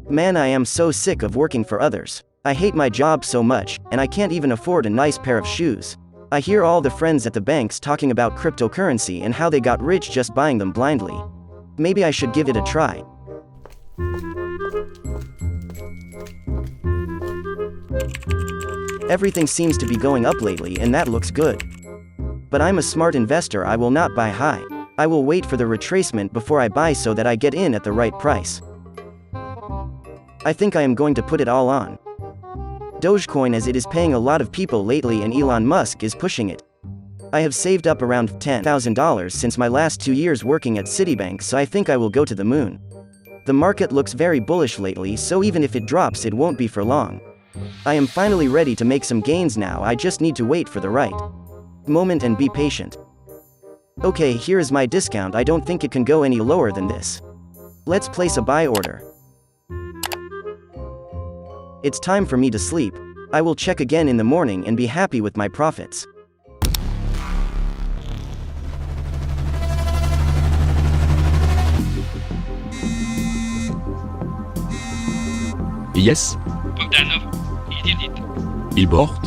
Man, I am so sick of working for others. I hate my job so much, and I can't even afford a nice pair of shoes. I hear all the friends at the banks talking about cryptocurrency and how they got rich just buying them blindly. Maybe I should give it a try. Everything seems to be going up lately and that looks good. But I'm a smart investor, I will not buy high. I will wait for the retracement before I buy so that I get in at the right price. I think I am going to put it all on Dogecoin, as it is paying a lot of people lately and Elon Musk is pushing it. I have saved up around $10,000 since my last 2 years working at Citibank, so I think I will go to the moon. The market looks very bullish lately, so even if it drops it won't be for long. I am finally ready to make some gains now, I just need to wait for the right moment and be patient. Okay, here is my discount, I don't think it can go any lower than this. Let's place a buy order. It's time for me to sleep. I will check again in the morning and be happy with my profits. Yes, Bogdanov, he did it. il bought,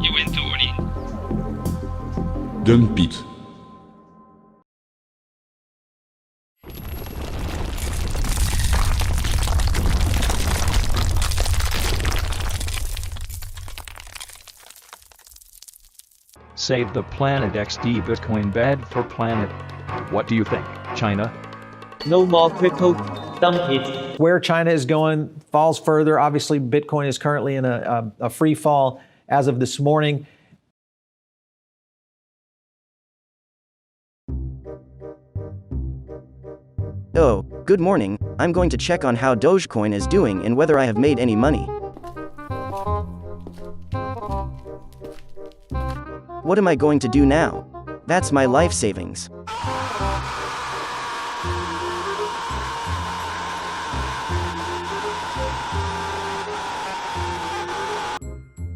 He went all in. dump it. Save the Planet XD Bitcoin bad for planet. What do you think, China? No more crypto, dump it. Where China is going falls further. Obviously, Bitcoin is currently in a free fall as of this morning. Oh, good morning. I'm going to check on how Dogecoin is doing and whether I have made any money. What am I going to do now? That's my life savings.